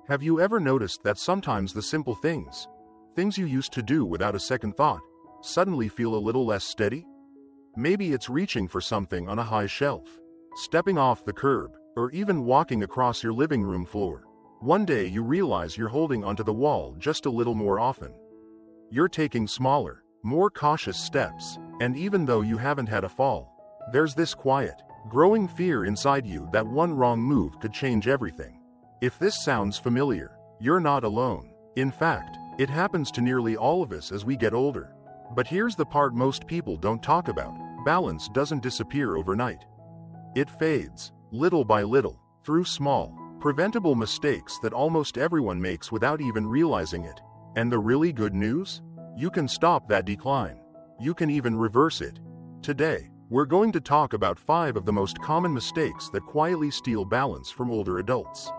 Have you ever noticed that sometimes the simple things you used to do without a second thought, suddenly feel a little less steady? Maybe it's reaching for something on a high shelf, stepping off the curb, or even walking across your living room floor. One day you realize you're holding onto the wall just a little more often. You're taking smaller, more cautious steps, and even though you haven't had a fall, there's this quiet, growing fear inside you that one wrong move could change everything. If this sounds familiar, you're not alone. In fact, it happens to nearly all of us as we get older. But here's the part most people don't talk about. Balance doesn't disappear overnight. It fades, little by little, through small, preventable mistakes that almost everyone makes without even realizing it. And the really good news? You can stop that decline. You can even reverse it. Today, we're going to talk about 5 of the most common mistakes that quietly steal balance from older adults.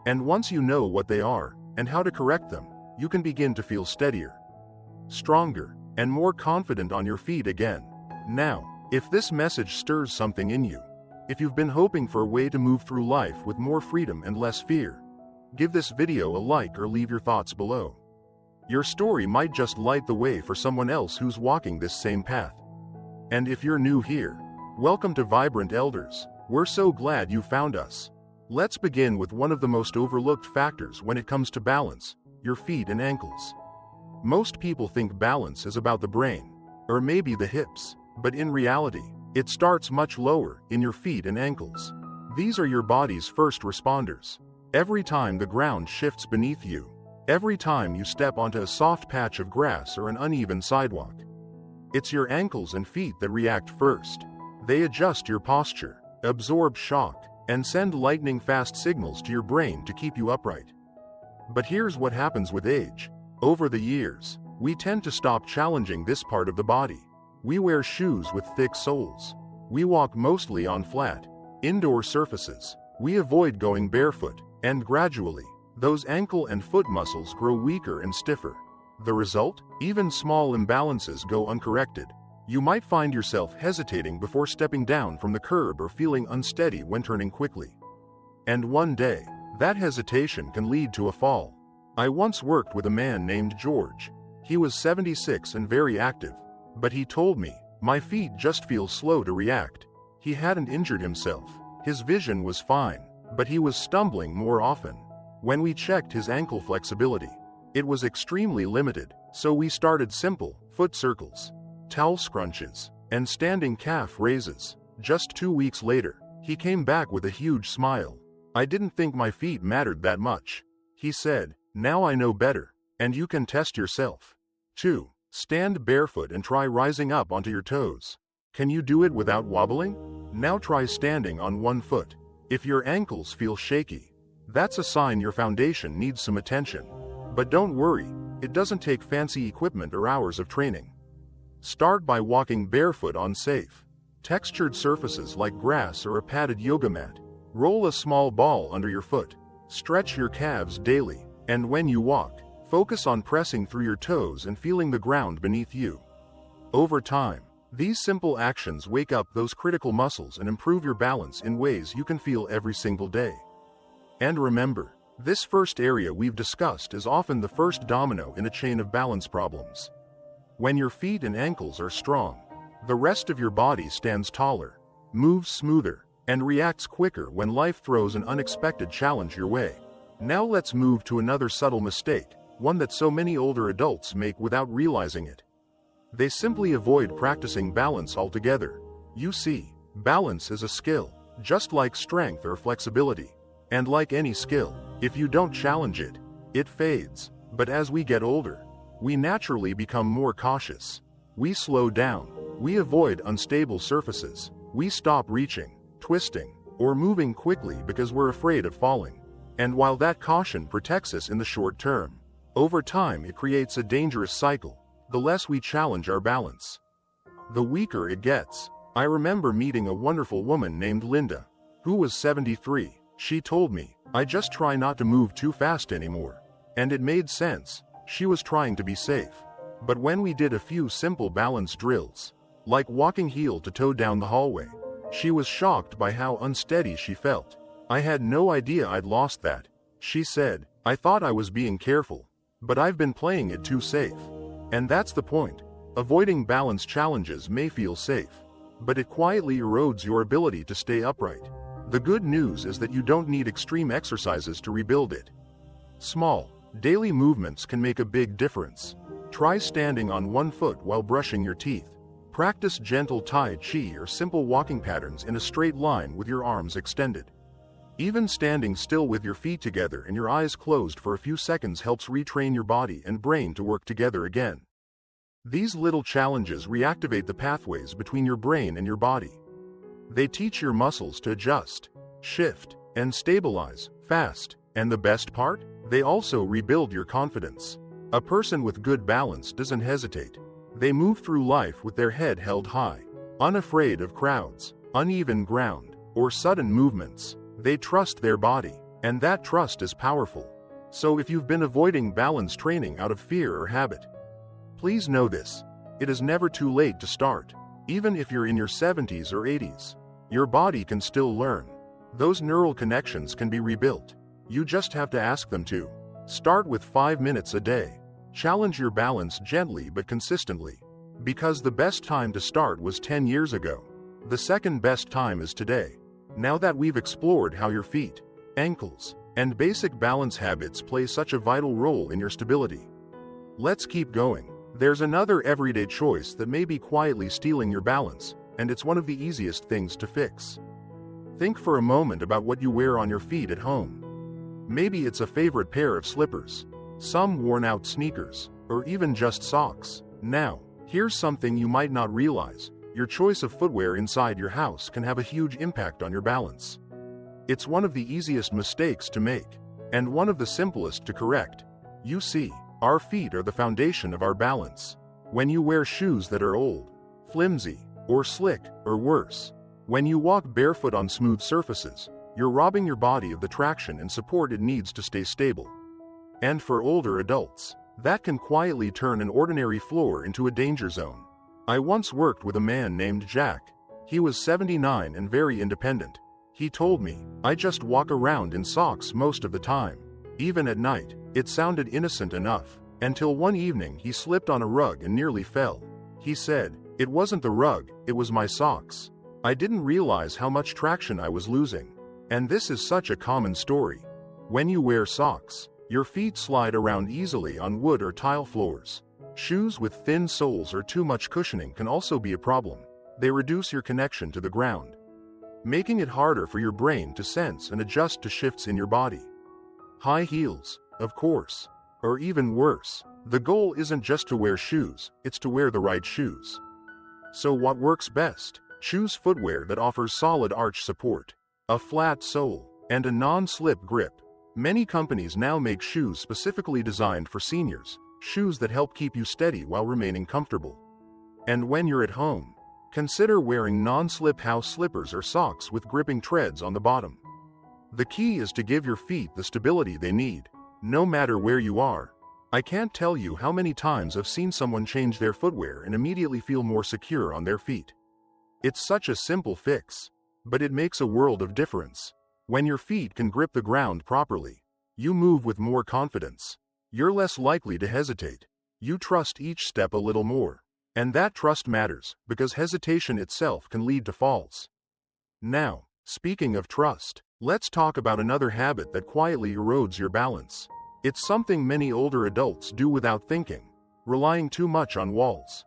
And once you know what they are, and how to correct them, you can begin to feel steadier, stronger, and more confident on your feet again. Now, if this message stirs something in you, if you've been hoping for a way to move through life with more freedom and less fear, give this video a like or leave your thoughts below. Your story might just light the way for someone else who's walking this same path. And if you're new here, welcome to Vibrant Elders. We're so glad you found us. Let's begin with one of the most overlooked factors when it comes to balance: your feet and ankles. Most people think balance is about the brain, or maybe the hips, but in reality, it starts much lower, in your feet and ankles. These are your body's first responders. Every time the ground shifts beneath you, every time you step onto a soft patch of grass or an uneven sidewalk, it's your ankles and feet that react first. They adjust your posture, absorb shock, and send lightning-fast signals to your brain to keep you upright. But here's what happens with age. Over the years, we tend to stop challenging this part of the body. We wear shoes with thick soles. We walk mostly on flat, indoor surfaces. We avoid going barefoot, and gradually, those ankle and foot muscles grow weaker and stiffer. The result? Even small imbalances go uncorrected. You might find yourself hesitating before stepping down from the curb or feeling unsteady when turning quickly. And one day, that hesitation can lead to a fall. I once worked with a man named George. He was 76 and very active, but he told me, "My feet just feel slow to react." He hadn't injured himself. His vision was fine, but he was stumbling more often. When we checked his ankle flexibility, it was extremely limited, so we started simple foot circles, towel scrunches, and standing calf raises. Just 2 weeks later, he came back with a huge smile. "I didn't think my feet mattered that much," he said. "Now I know better, and you can test yourself." 2. Stand barefoot and try rising up onto your toes. Can you do it without wobbling? Now try standing on one foot. If your ankles feel shaky, that's a sign your foundation needs some attention. But don't worry, it doesn't take fancy equipment or hours of training. Start by walking barefoot on safe, textured surfaces like grass or a padded yoga mat. Roll a small ball under your foot. Stretch your calves daily, and when you walk, focus on pressing through your toes and feeling the ground beneath you. Over time, these simple actions wake up those critical muscles and improve your balance in ways you can feel every single day. And remember, this first area we've discussed is often the first domino in a chain of balance problems. When your feet and ankles are strong, the rest of your body stands taller, moves smoother, and reacts quicker when life throws an unexpected challenge your way. Now let's move to another subtle mistake, one that so many older adults make without realizing it. They simply avoid practicing balance altogether. You see, balance is a skill, just like strength or flexibility. And like any skill, if you don't challenge it, it fades. But as we get older, we naturally become more cautious. We slow down. We avoid unstable surfaces. We stop reaching, twisting, or moving quickly because we're afraid of falling. And while that caution protects us in the short term, over time it creates a dangerous cycle. The less we challenge our balance, the weaker it gets. I remember meeting a wonderful woman named Linda, who was 73. She told me, "I just try not to move too fast anymore." And it made sense. She was trying to be safe. But when we did a few simple balance drills, like walking heel to toe down the hallway, she was shocked by how unsteady she felt. "I had no idea I'd lost that," she said. I thought I was being careful, but I've been playing it too safe. And that's the point. Avoiding balance challenges may feel safe, but it quietly erodes your ability to stay upright. The good news is that you don't need extreme exercises to rebuild it. Small, daily movements can make a big difference. Try standing on one foot while brushing your teeth. Practice gentle Tai Chi or simple walking patterns in a straight line with your arms extended. Even standing still with your feet together and your eyes closed for a few seconds helps retrain your body and brain to work together again. These little challenges reactivate the pathways between your brain and your body. They teach your muscles to adjust, shift, and stabilize fast, and the best part? They also rebuild your confidence. A person with good balance doesn't hesitate. They move through life with their head held high, unafraid of crowds, uneven ground, or sudden movements. They trust their body, and that trust is powerful. So if you've been avoiding balance training out of fear or habit, please know this: it is never too late to start. Even if you're in your 70s or 80s, your body can still learn. Those neural connections can be rebuilt. You just have to ask them to. Start with 5 minutes a day. Challenge your balance gently but consistently. Because the best time to start was 10 years ago. The second best time is today. Now that we've explored how your feet, ankles, and basic balance habits play such a vital role in your stability, let's keep going. There's another everyday choice that may be quietly stealing your balance, and it's one of the easiest things to fix. Think for a moment about what you wear on your feet at home. Maybe it's a favorite pair of slippers, some worn-out sneakers, or even just socks. Now, here's something you might not realize. Your choice of footwear inside your house can have a huge impact on your balance. It's one of the easiest mistakes to make, and one of the simplest to correct. You see, our feet are the foundation of our balance. When you wear shoes that are old, flimsy, or slick, or worse, when you walk barefoot on smooth surfaces, you're robbing your body of the traction and support it needs to stay stable. And for older adults, that can quietly turn an ordinary floor into a danger zone. I once worked with a man named Jack. He was 79 and very independent. He told me, "I just walk around in socks most of the time. Even at night." It sounded innocent enough, until one evening he slipped on a rug and nearly fell. He said, "It wasn't the rug, it was my socks. I didn't realize how much traction I was losing." And this is such a common story. When you wear socks, your feet slide around easily on wood or tile floors. Shoes with thin soles or too much cushioning can also be a problem. They reduce your connection to the ground, making it harder for your brain to sense and adjust to shifts in your body. High heels, of course. Or even worse, the goal isn't just to wear shoes, it's to wear the right shoes. So what works best? Choose footwear that offers solid arch support, a flat sole, and a non-slip grip. Many companies now make shoes specifically designed for seniors, shoes that help keep you steady while remaining comfortable. And when you're at home, consider wearing non-slip house slippers or socks with gripping treads on the bottom. The key is to give your feet the stability they need, no matter where you are. I can't tell you how many times I've seen someone change their footwear and immediately feel more secure on their feet. It's such a simple fix, but it makes a world of difference. When your feet can grip the ground properly, you move with more confidence. You're less likely to hesitate. You trust each step a little more. And that trust matters, because hesitation itself can lead to falls. Now, speaking of trust, let's talk about another habit that quietly erodes your balance. It's something many older adults do without thinking, relying too much on walls,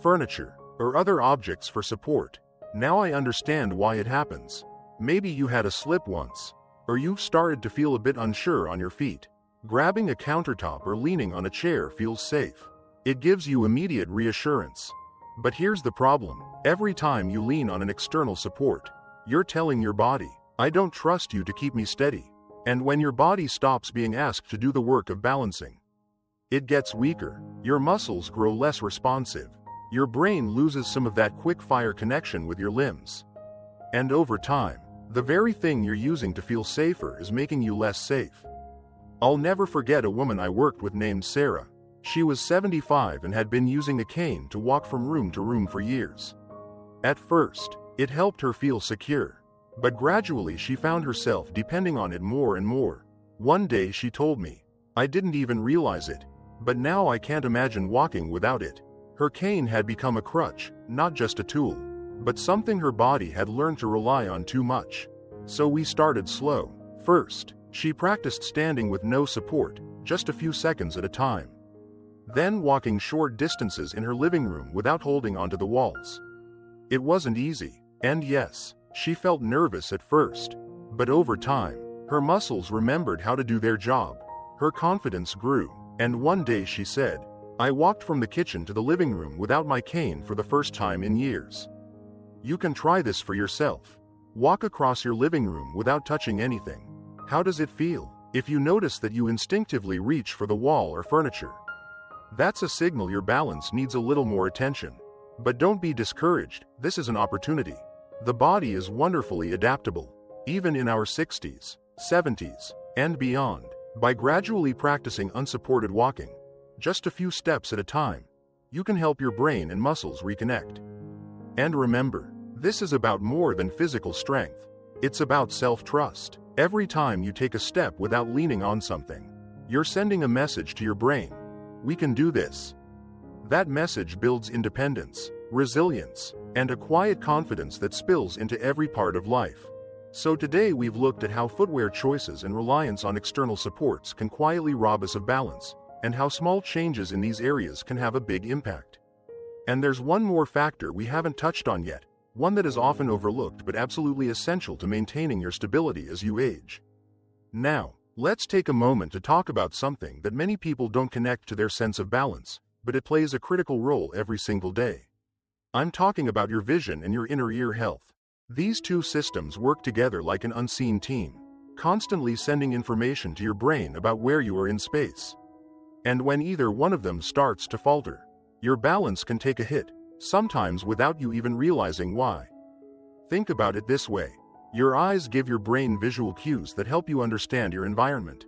furniture, or other objects for support. Now I understand why it happens. Maybe you had a slip once, or you've started to feel a bit unsure on your feet. Grabbing a countertop or leaning on a chair feels safe. It gives you immediate reassurance. But here's the problem. Every time you lean on an external support, you're telling your body, "I don't trust you to keep me steady." And when your body stops being asked to do the work of balancing, it gets weaker. Your muscles grow less responsive. Your brain loses some of that quick-fire connection with your limbs. And over time, the very thing you're using to feel safer is making you less safe. I'll never forget a woman I worked with named Sarah. She was 75 and had been using a cane to walk from room to room for years. At first, it helped her feel secure, but gradually she found herself depending on it more and more. One day she told me, "I didn't even realize it, but now I can't imagine walking without it." Her cane had become a crutch, not just a tool, but something her body had learned to rely on too much. So we started slow. First, she practiced standing with no support, just a few seconds at a time. Then walking short distances in her living room without holding onto the walls. It wasn't easy, and yes, she felt nervous at first, but over time, her muscles remembered how to do their job. Her confidence grew, and one day she said, "I walked from the kitchen to the living room without my cane for the first time in years." You can try this for yourself. Walk across your living room without touching anything. How does it feel? If you notice that you instinctively reach for the wall or furniture, that's a signal your balance needs a little more attention. But don't be discouraged, this is an opportunity. The body is wonderfully adaptable, even in our 60s, 70s, and beyond. By gradually practicing unsupported walking, just a few steps at a time, you can help your brain and muscles reconnect. And remember, this is about more than physical strength. It's about self-trust. Every time you take a step without leaning on something, you're sending a message to your brain. We can do this. That message builds independence, resilience, and a quiet confidence that spills into every part of life. So today we've looked at how footwear choices and reliance on external supports can quietly rob us of balance, and how small changes in these areas can have a big impact. And there's one more factor we haven't touched on yet, one that is often overlooked but absolutely essential to maintaining your stability as you age. Now, let's take a moment to talk about something that many people don't connect to their sense of balance, but it plays a critical role every single day. I'm talking about your vision and your inner ear health. These two systems work together like an unseen team, constantly sending information to your brain about where you are in space. And when either one of them starts to falter, your balance can take a hit, sometimes without you even realizing why. Think about it this way. Your eyes give your brain visual cues that help you understand your environment.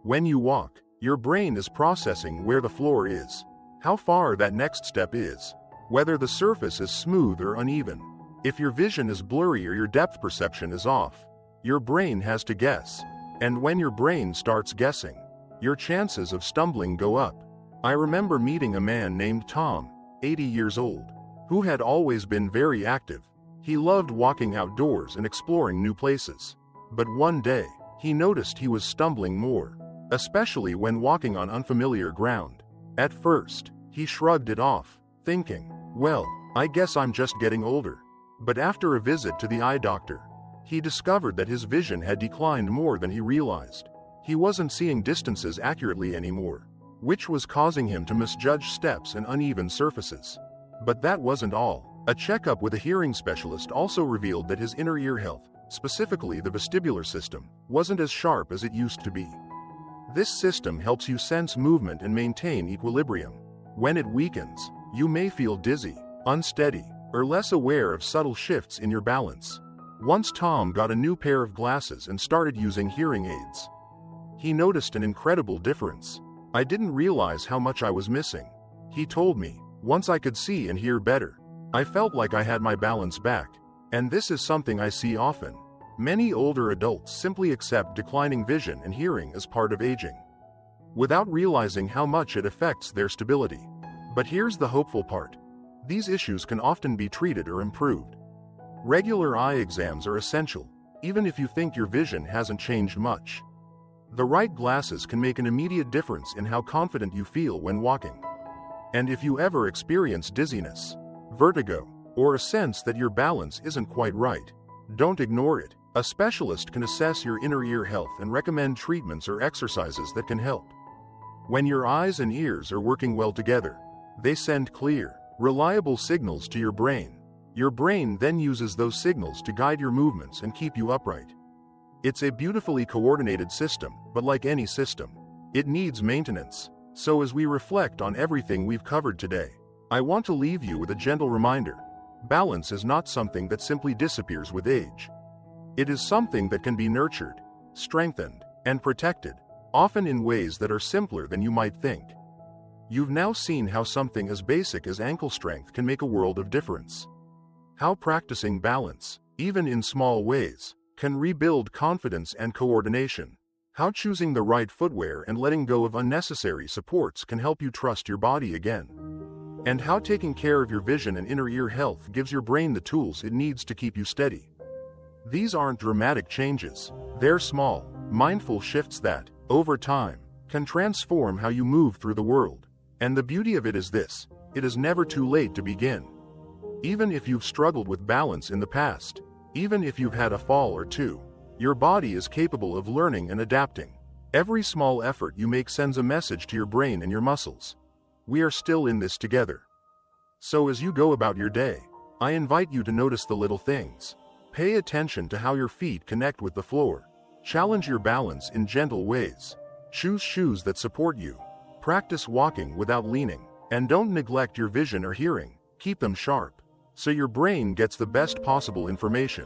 When you walk, your brain is processing where the floor is, how far that next step is, whether the surface is smooth or uneven. If your vision is blurry or your depth perception is off, your brain has to guess. And when your brain starts guessing, your chances of stumbling go up. I remember meeting a man named Tom, 80 years old, who had always been very active. He loved walking outdoors and exploring new places. But one day, he noticed he was stumbling more, especially when walking on unfamiliar ground. At first, he shrugged it off, thinking, "Well, I guess I'm just getting older." But after a visit to the eye doctor, he discovered that his vision had declined more than he realized. He wasn't seeing distances accurately anymore, which was causing him to misjudge steps and uneven surfaces. But that wasn't all. A checkup with a hearing specialist also revealed that his inner ear health, specifically the vestibular system, wasn't as sharp as it used to be. This system helps you sense movement and maintain equilibrium. When it weakens, you may feel dizzy, unsteady, or less aware of subtle shifts in your balance. Once Tom got a new pair of glasses and started using hearing aids, he noticed an incredible difference. "I didn't realize how much I was missing," he told me. "Once I could see and hear better, I felt like I had my balance back." And this is something I see often. Many older adults simply accept declining vision and hearing as part of aging, without realizing how much it affects their stability. But here's the hopeful part. These issues can often be treated or improved. Regular eye exams are essential, even if you think your vision hasn't changed much. The right glasses can make an immediate difference in how confident you feel when walking. And if you ever experience dizziness, vertigo, or a sense that your balance isn't quite right, don't ignore it. A specialist can assess your inner ear health and recommend treatments or exercises that can help. When your eyes and ears are working well together, they send clear, reliable signals to your brain. Your brain then uses those signals to guide your movements and keep you upright. It's a beautifully coordinated system, but like any system, it needs maintenance. So as we reflect on everything we've covered today, I want to leave you with a gentle reminder. Balance is not something that simply disappears with age. It is something that can be nurtured, strengthened, and protected, often in ways that are simpler than you might think. You've now seen how something as basic as ankle strength can make a world of difference. How practicing balance, even in small ways, can rebuild confidence and coordination. How choosing the right footwear and letting go of unnecessary supports can help you trust your body again. And how taking care of your vision and inner ear health gives your brain the tools it needs to keep you steady. These aren't dramatic changes. They're small, mindful shifts that, over time, can transform how you move through the world. And the beauty of it is this: it is never too late to begin. Even if you've struggled with balance in the past, even if you've had a fall or two, your body is capable of learning and adapting. Every small effort you make sends a message to your brain and your muscles. We are still in this together. So as you go about your day, I invite you to notice the little things. Pay attention to how your feet connect with the floor. Challenge your balance in gentle ways. Choose shoes that support you. Practice walking without leaning. And don't neglect your vision or hearing. Keep them sharp, so your brain gets the best possible information.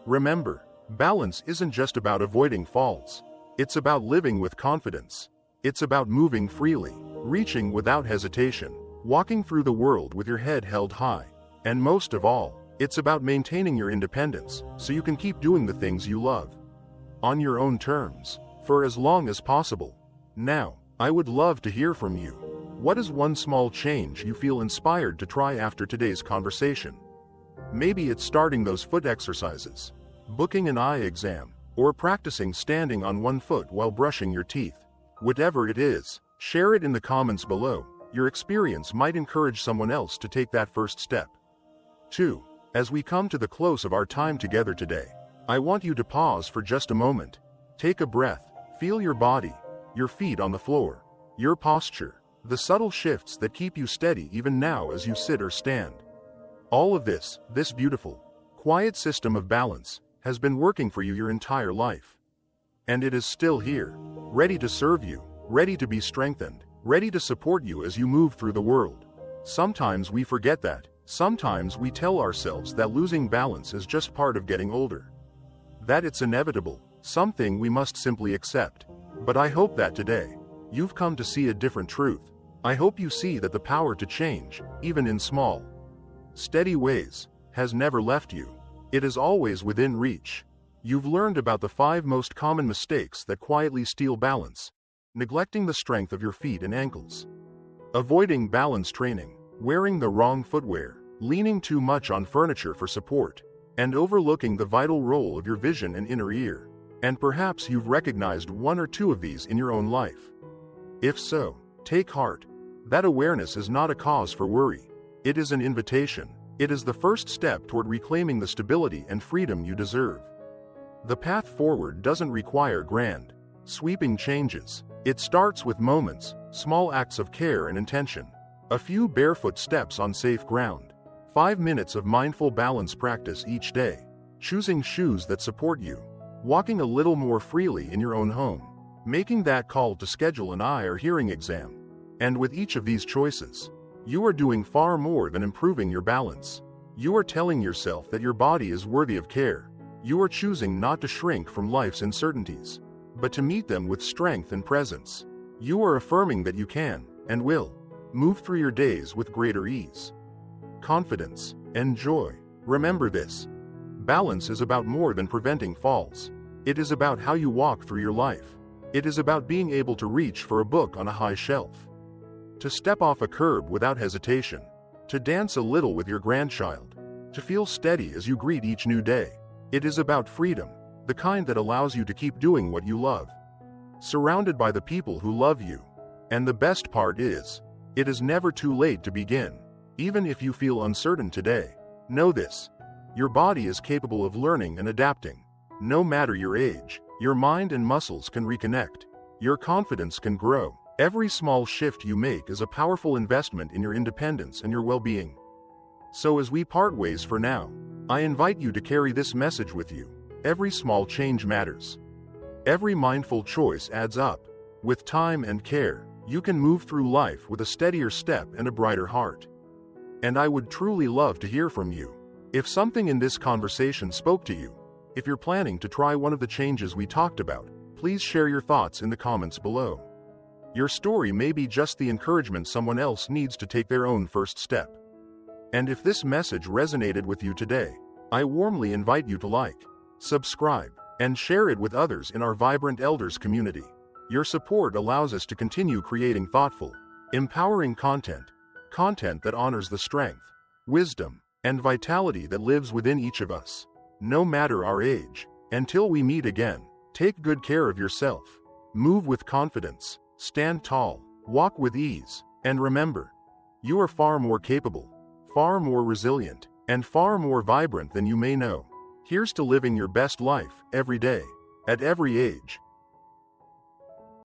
Remember, balance isn't just about avoiding falls. It's about living with confidence. It's about moving freely, reaching without hesitation, walking through the world with your head held high. And most of all, it's about maintaining your independence, so you can keep doing the things you love. On your own terms, for as long as possible. Now, I would love to hear from you. What is one small change you feel inspired to try after today's conversation? Maybe it's starting those foot exercises, booking an eye exam, or practicing standing on one foot while brushing your teeth. Whatever it is, share it in the comments below. Your experience might encourage someone else to take that first step. 2. As we come to the close of our time together today, I want you to pause for just a moment. Take a breath, feel your body, your feet on the floor, your posture, the subtle shifts that keep you steady even now as you sit or stand. All of this beautiful, quiet system of balance, has been working for you your entire life. And it is still here, ready to serve you, ready to be strengthened, ready to support you as you move through the world. Sometimes we forget that. Sometimes we tell ourselves that losing balance is just part of getting older. That it's inevitable, something we must simply accept. But I hope that today, you've come to see a different truth. I hope you see that the power to change, even in small, steady ways, has never left you. It is always within reach. You've learned about the 5 most common mistakes that quietly steal balance: neglecting the strength of your feet and ankles, avoiding balance training, wearing the wrong footwear, leaning too much on furniture for support, and overlooking the vital role of your vision and inner ear. And perhaps you've recognized 1 or 2 of these in your own life. If so, take heart. That awareness is not a cause for worry. It is an invitation. It is the first step toward reclaiming the stability and freedom you deserve. The path forward doesn't require grand, sweeping changes. It starts with moments, small acts of care and intention. A few barefoot steps on safe ground. 5 minutes of mindful balance practice each day. Choosing shoes that support you. Walking a little more freely in your own home. Making that call to schedule an eye or hearing exam. And with each of these choices, you are doing far more than improving your balance. You are telling yourself that your body is worthy of care. You are choosing not to shrink from life's uncertainties, but to meet them with strength and presence. You are affirming that you can, and will, move through your days with greater ease, confidence, and joy. Remember this: balance is about more than preventing falls. It is about how you walk through your life. It is about being able to reach for a book on a high shelf, to step off a curb without hesitation, to dance a little with your grandchild, to feel steady as you greet each new day. It is about freedom, the kind that allows you to keep doing what you love, surrounded by the people who love you. And the best part is, it is never too late to begin. Even if you feel uncertain today, know this: your body is capable of learning and adapting. No matter your age, your mind and muscles can reconnect. Your confidence can grow. Every small shift you make is a powerful investment in your independence and your well-being. So as we part ways for now, I invite you to carry this message with you. Every small change matters. Every mindful choice adds up. With time and care, you can move through life with a steadier step and a brighter heart. And I would truly love to hear from you. If something in this conversation spoke to you, if you're planning to try one of the changes we talked about, please share your thoughts in the comments below. Your story may be just the encouragement someone else needs to take their own first step. And if this message resonated with you today, I warmly invite you to like, subscribe, and share it with others in our vibrant elders community. Your support allows us to continue creating thoughtful, empowering content that honors the strength, wisdom, and vitality that lives within each of us, no matter our age. Until we meet again, take good care of yourself, move with confidence, stand tall, walk with ease, and remember, you are far more capable, far more resilient, and far more vibrant than you may know. Here's to living your best life every day, at every age,